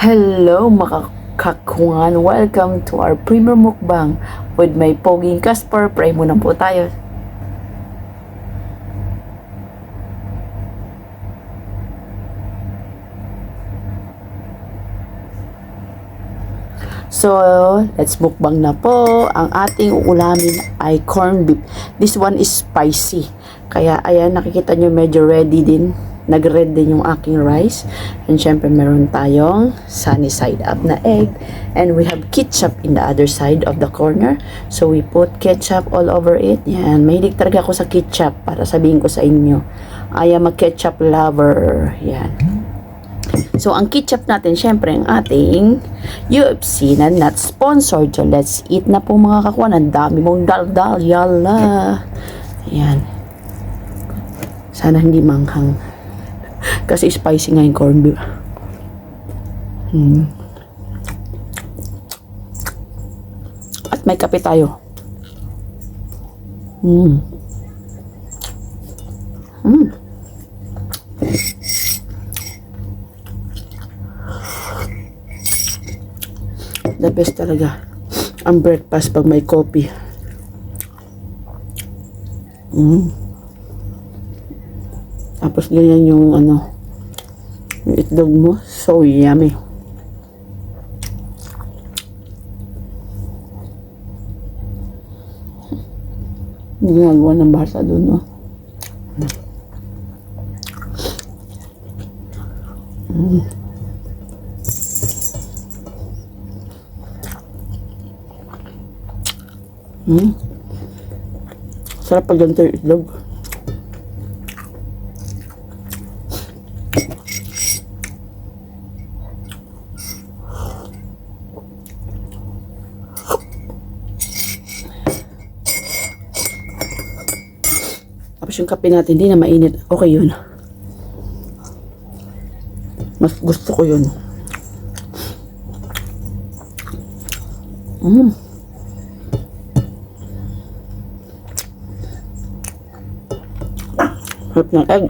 Hello mga kakungan! Welcome to our premium mukbang with my poging Casper. Pray muna po tayo. So, let's mukbang na po. Ang ating uulamin ay corned beef. This one is spicy. Kaya, ayan, nakikita nyo medyo ready din. Nag-red din yung aking rice. And syempre, meron tayong sunny side up na egg. And we have ketchup in the other side of the corner. So, we put ketchup all over it. Yan, mahilig talaga ako sa ketchup para sabihin ko sa inyo. I am a ketchup lover. Yan. So, ang ketchup natin, syempre, ang ating UFC na not sponsored. So, let's eat na po mga kakuan. Ang dami mong dal-dal. Yala. Ayan. Sana hindi manghang. Kasi spicy nga yung corned beef. At may kape tayo. The best talaga ang breakfast pag may coffee. Tapos ganyan yung yung itlog mo, so yummy. Ginagawa ng basa doon, no? Sarap pag ganito yung itlog. Tapos yung kape natin, hindi na mainit. Okay yun. Mas gusto ko yun. Harap ng egg.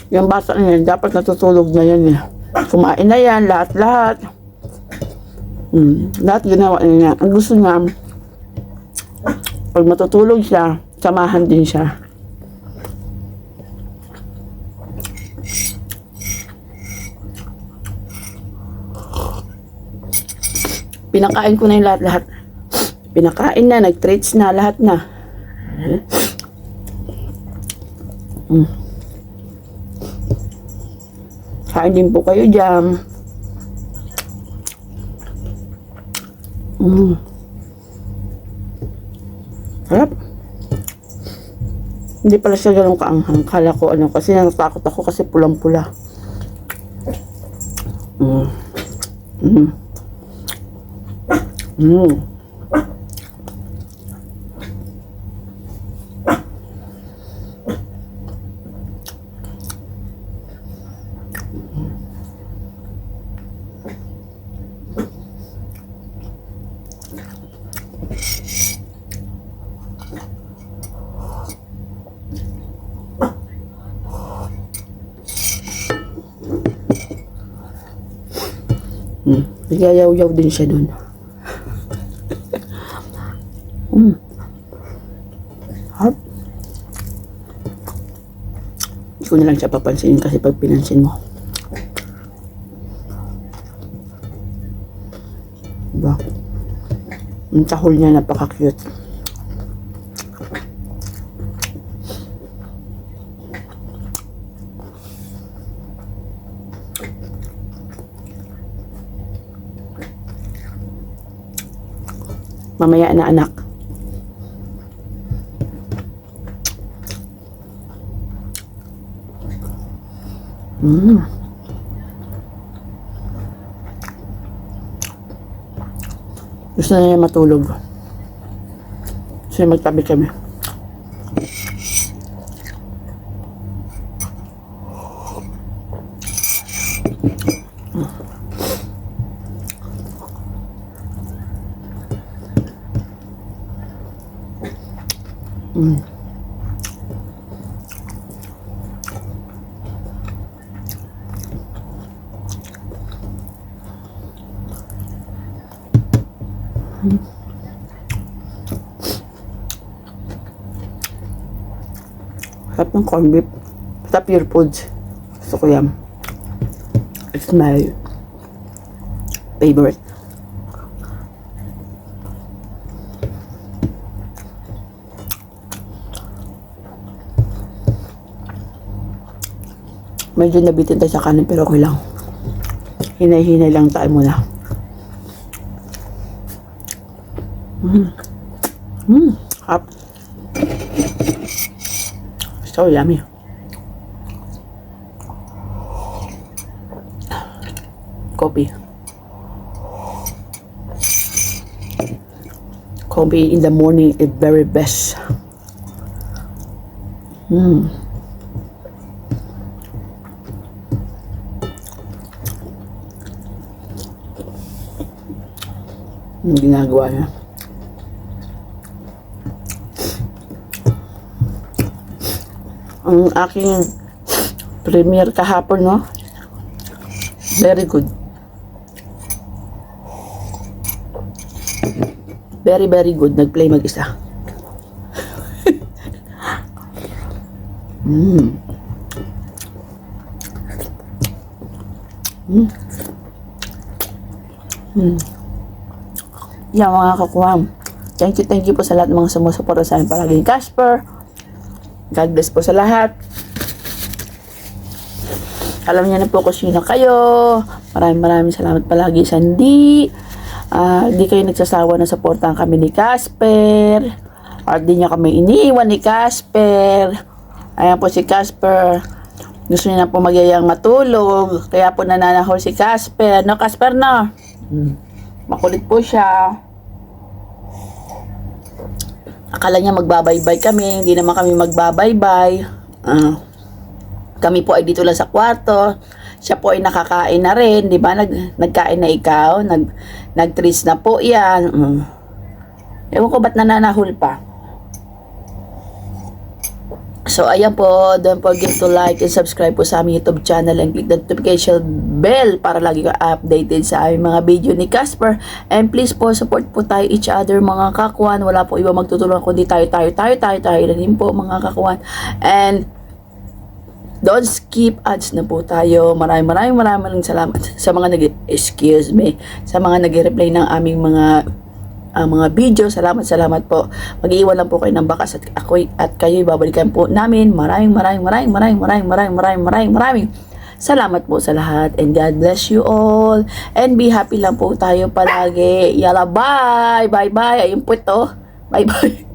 Yung bata na yan, dapat natutulog na yan eh. Kumain na yan, lahat-lahat. Lahat ginawa niya. Ang gusto niya, pag matutulog siya, samahan din siya. Pinakain ko na yung lahat-lahat. Pinakain na, nag-treats na, lahat na. Kain din po kayo dyan. Harap. Hindi pala siya ganun kaanghang. Kala ko kasi natakot ako kasi pulang-pula. Yayaw-yaw din siya dun. Harap. Hindi ko na lang siya papansinin kasi pag pinansin mo, diba? Ang tahol niya napaka-cute. Mamaya na anak. Gusto na niya matulog. So magtabi kami. Sarap ng corned beef. Sa Pure Foods. Gusto ko yan. It's my favorite. Medyo nabitin tayo sa kanin pero okay lang. Hinay-hinay lang tayo muna. Hap. So yummy. Coffee. Coffee in the morning is very best. Yung ginagawa niya. Ang aking premiere kahapon, no? Very good. Very, very good. Nag-play mag-isa. Yan mga kakuwang. Thank you po sa lahat ng mga sumusuporta sa amin palagi. Casper, God bless po sa lahat. Alam niya na po kung sino kayo. Maraming salamat palagi sa hindi kayo nagsasawa na supportahan kami ni Casper. Or di niya kami iniiwan ni Casper. Ayan po si Casper. Gusto niya na po magyayang matulog. Kaya po nananahol si Casper. No, Casper, no? Makulit po siya. Akala niya magbabaybay kami. Hindi naman kami magbabaybay. Kami po ay dito lang sa kwarto. Siya po ay nakakain na rin. Di ba? Nagkain na ikaw. Nag-treats na po yan. Ewan ko ba't nananahol pa. So, ayan po. Don't forget to like and subscribe po sa aming YouTube channel and click the notification bell para lagi ka updated sa aming mga video ni Casper. And please po, support po tayo each other mga kakuan. Wala po iba magtutulungan kundi tayo na rin po mga kakuan. And don't skip ads na po tayo. Maraming salamat sa mga sa mga nag-reply ng aming mga video. Salamat po. Mag-iwan lang po kayo ng bakas at kayo babalikan po namin. Maraming salamat po sa lahat and God bless you all and be happy lang po tayo palagi. Yala, bye. Ayun po ito. Bye.